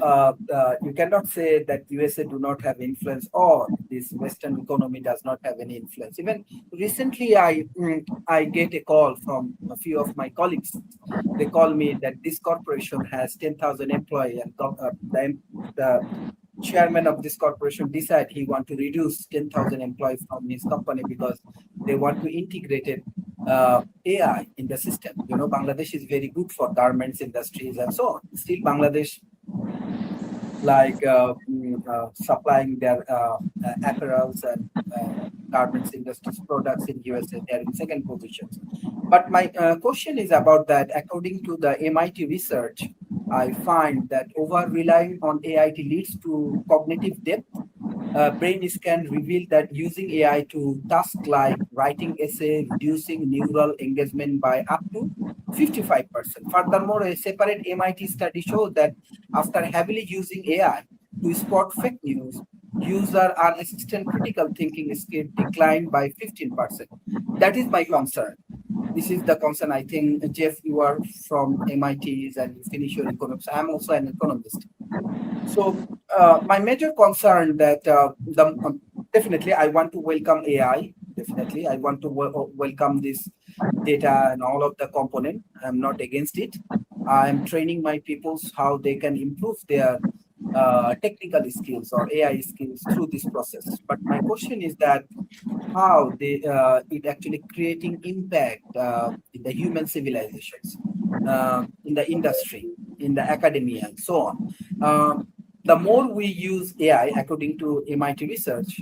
you cannot say that USA do not have influence or this Western economy does not have any influence. Even recently, I get a call from a few of my colleagues. They call me that this corporation has 10,000 employees, and the chairman of this corporation decide he want to reduce 10,000 employees from his company because they want to integrate AI in the system. Bangladesh is very good for garments industries and so on. Still, Bangladesh like supplying their apparels and garments industries products in USA. They are in second position. But my question is about that. According to the MIT research, I find that over-relying on AI leads to cognitive depth. Brain scan revealed that using AI to tasks like writing essay, reducing neural engagement by up to 55%. Furthermore, a separate MIT study showed that after heavily using AI to spot fake news, user unassisted critical thinking skill declined by 15%. That is my concern. This is the concern. I think, Jeff, you are from MIT and you finish your economics. I'm also an economist. So my major concern that definitely I want to welcome AI. Definitely, I want to welcome this data and all of the component. I'm not against it. I'm training my peoples how they can improve their technical skills or AI skills through this process. But my question is that how it actually creating impact in the human civilizations, in the industry, in the academia, and so on. The more we use AI, according to MIT research,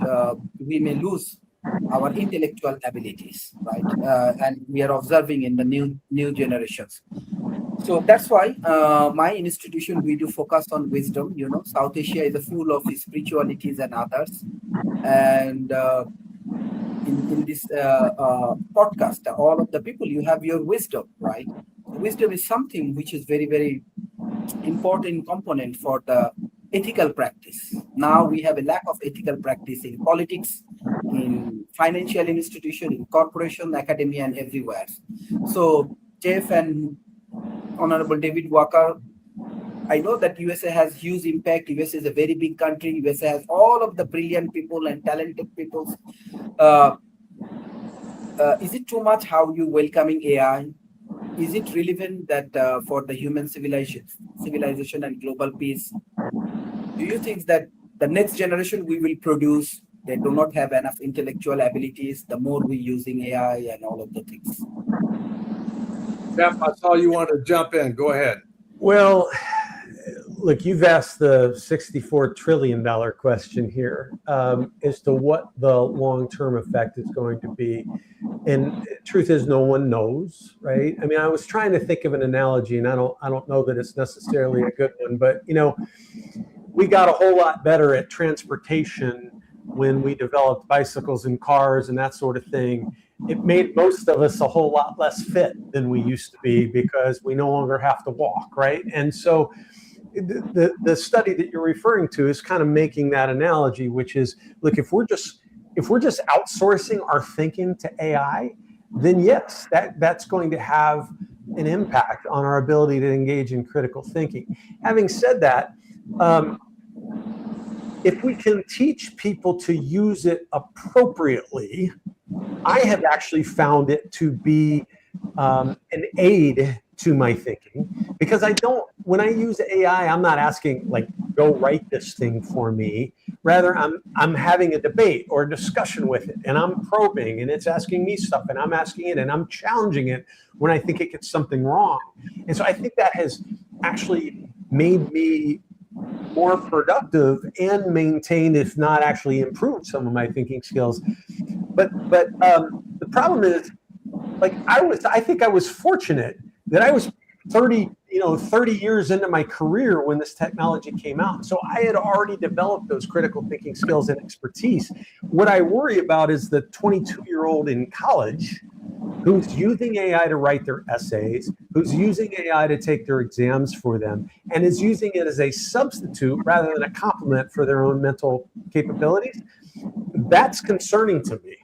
we may lose our intellectual abilities, right? And we are observing in the new generations. So that's why my institution, we do focus on wisdom. South Asia is full of spiritualities and others. And in this podcast, all of the people, you have your wisdom, right? Wisdom is something which is very, very important component for the ethical practice. Now we have a lack of ethical practice in politics, in financial institution, in corporation, academia, and everywhere. So Jeff and Honorable David Walker, I know that USA has huge impact. USA is a very big country. USA has all of the brilliant people and talented people. Is it too much how you welcoming AI? Is it relevant that for the human civilization and global peace, do you think that the next generation we will produce, they do not have enough intellectual abilities, the more we're using AI and all of the things? Jeff, I saw you wanted to jump in. Go ahead. Well, look, you've asked the $64 trillion question here as to what the long-term effect is going to be. And truth is, no one knows, right? I mean, I was trying to think of an analogy, and I don't know that it's necessarily a good one, but we got a whole lot better at transportation when we developed bicycles and cars and that sort of thing. It made most of us a whole lot less fit than we used to be because we no longer have to walk, right? And so the study that you're referring to is kind of making that analogy, which is, look, if we're just outsourcing our thinking to AI, then yes, that's going to have an impact on our ability to engage in critical thinking. Having said that, if we can teach people to use it appropriately, I have actually found it to be an aid to my thinking, because when I use AI, I'm not asking, like, go write this thing for me. Rather, I'm having a debate or a discussion with it, and I'm probing, and it's asking me stuff, and I'm asking it, and I'm challenging it when I think it gets something wrong. And so I think that has actually made me more productive and maintained, if not actually improved, some of my thinking skills. But the problem is, like, I think I was fortunate that I was 30 years into my career when this technology came out. So I had already developed those critical thinking skills and expertise. What I worry about is the 22-year-old in college who's using AI to write their essays, who's using AI to take their exams for them, and is using it as a substitute rather than a complement for their own mental capabilities. That's concerning to me.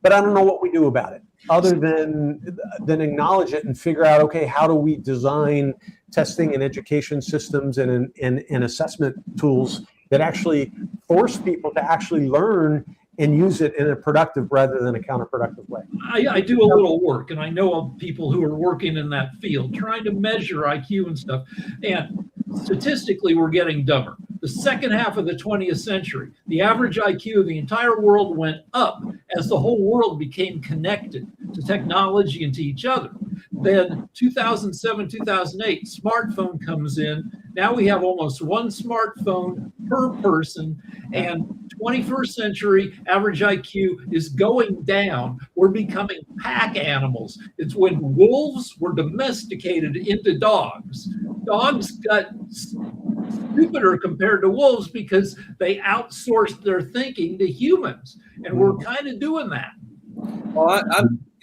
But I don't know what we do about it, other than acknowledge it and figure out, okay, how do we design testing and education systems and assessment tools that actually force people to actually learn and use it in a productive rather than a counterproductive way. I do a little work, and I know of people who are working in that field, trying to measure IQ and stuff. And statistically, we're getting dumber. The second half of the 20th century, the average IQ of the entire world went up as the whole world became connected to technology and to each other. Then 2007, 2008, smartphone comes in. Now we have almost one smartphone per person, and 21st century average IQ is going down. We're becoming pack animals. It's when wolves were domesticated into dogs. Dogs got stupider compared to wolves because they outsourced their thinking to humans, and we're kind of doing that. Well,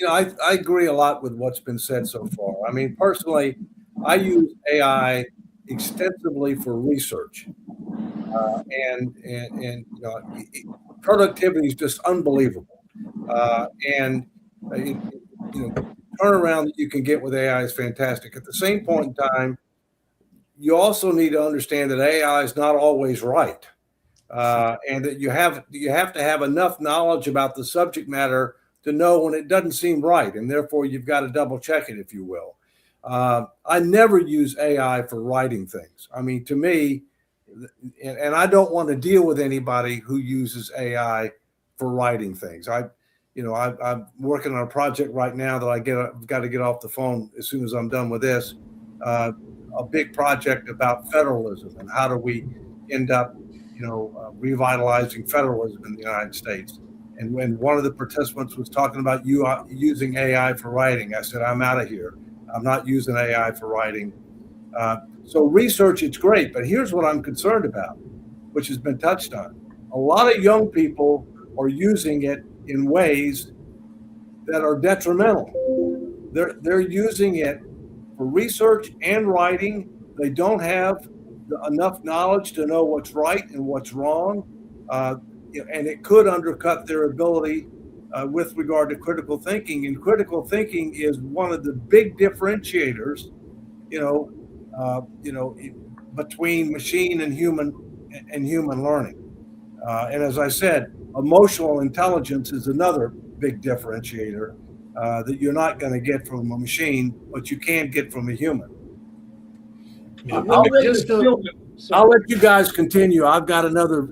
I agree a lot with what's been said so far. I mean, personally, I use AI extensively for research, and productivity is just unbelievable. Turnaround that you can get with AI is fantastic. At the same point in time, you also need to understand that AI is not always right, and that you have to have enough knowledge about the subject matter to know when it doesn't seem right, and therefore you've got to double check it, if you will. I never use AI for writing things. I mean, to me, and I don't want to deal with anybody who uses AI for writing things. I'm working on a project right now that I've got to get off the phone as soon as I'm done with this. A big project about federalism and how do we end up, revitalizing federalism in the United States. And when one of the participants was talking about using AI for writing, I said, I'm out of here. I'm not using AI for writing. So research, it's great, but here's what I'm concerned about, which has been touched on. A lot of young people are using it in ways that are detrimental. They're using it for research and writing. They don't have enough knowledge to know what's right and what's wrong. And it could undercut their ability with regard to critical thinking. And critical thinking is one of the big differentiators, between machine and human learning. And as I said, emotional intelligence is another big differentiator that you're not going to get from a machine, but you can get from a human. We're ready just to to- film it. So- I'll let you guys continue. I've got another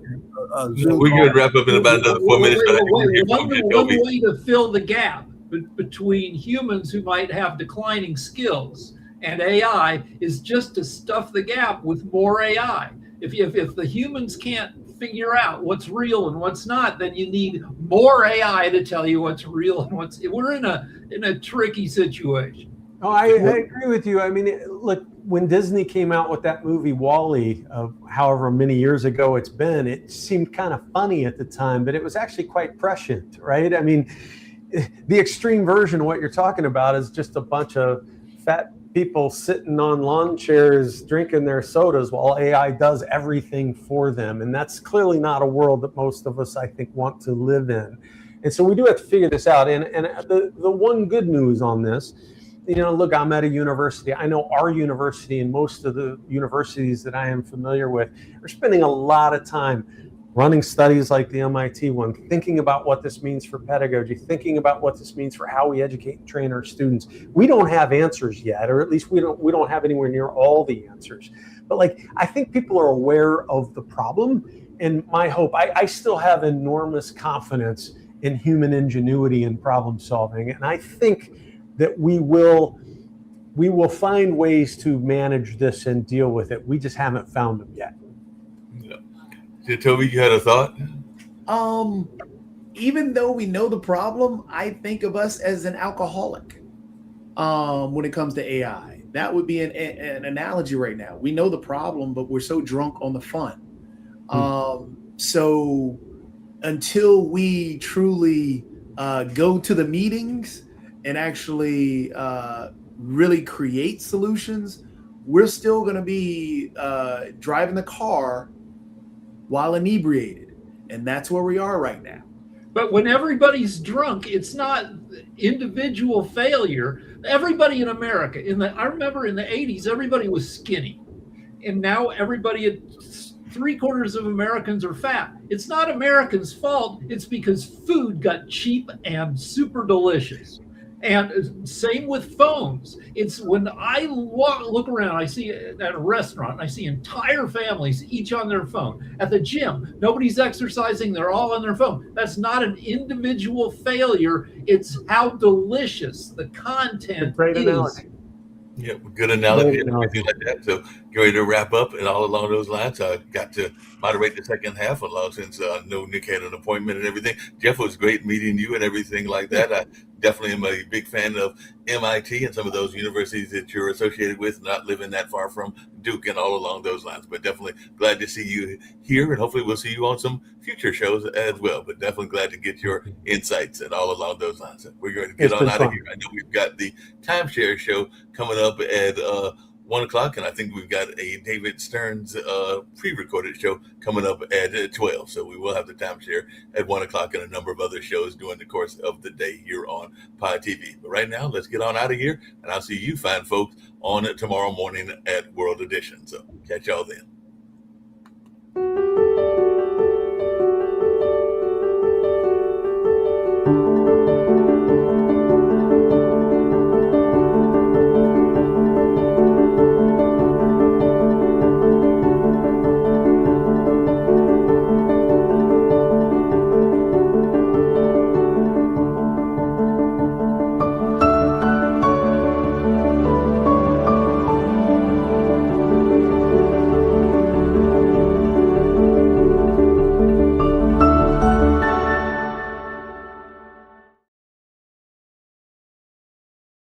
Zoom We're call. going to wrap up in about another 4 minutes. but I do want to hear from you, One Toby. way to fill the gap between humans who might have declining skills and AI is just to stuff the gap with more AI. If the humans can't figure out what's real and what's not, then you need more AI to tell you what's real and what's. We're in a tricky situation. Oh, I agree with you. I mean, look, when Disney came out with that movie Wall-E, however many years ago it's been, it seemed kind of funny at the time, but it was actually quite prescient, right? I mean, the extreme version of what you're talking about is just a bunch of fat people sitting on lawn chairs drinking their sodas while AI does everything for them. And that's clearly not a world that most of us, I think, want to live in. And so we do have to figure this out. And the one good news on this, look, I'm at a university. I know our university and most of the universities that I am familiar with are spending a lot of time running studies like the MIT one, thinking about what this means for pedagogy, thinking about what this means for how we educate and train our students. We don't have answers yet, or at least we don't have anywhere near all the answers. But I think people are aware of the problem. And my hope, I still have enormous confidence in human ingenuity and problem solving. And I think that we will find ways to manage this and deal with it. We just haven't found them yet. So, Toby, you had a thought? Even though we know the problem, I think of us as an alcoholic when it comes to AI. That would be an analogy right now. We know the problem, but we're so drunk on the fun. So until we truly go to the meetings and actually really create solutions, we're still going to be driving the car while inebriated. And that's where we are right now. But when everybody's drunk, it's not individual failure. Everybody in America, I remember in the 80s, everybody was skinny. And now everybody, 3/4 of Americans are fat. It's not Americans' fault. It's because food got cheap and super delicious. And same with phones. It's when I look around, I see at a restaurant, and I see entire families, each on their phone. At the gym, nobody's exercising, they're all on their phone. That's not an individual failure. It's how delicious the content Great is. analogy. Yeah, good analogy and Great everything like that. So, get ready to wrap up, and all along those lines, I got to moderate the second half along since I know Nick had an appointment and everything. Jeff, it was great meeting you and everything like that. I definitely am a big fan of MIT and some of those universities that you're associated with, not living that far from Duke and all along those lines. But definitely glad to see you here, and hopefully we'll see you on some future shows as well. But definitely glad to get your insights and all along those lines. We're going to get It's on been out of fun. here. I know we've got the timeshare show coming up at 1 o'clock, and I think we've got a David Stearns pre-recorded show coming up at 12. So we will have the timeshare at 1 o'clock and a number of other shows during the course of the day here on Pod TV. But right now, let's get on out of here, and I'll see you fine folks on tomorrow morning at World Edition. So catch y'all then.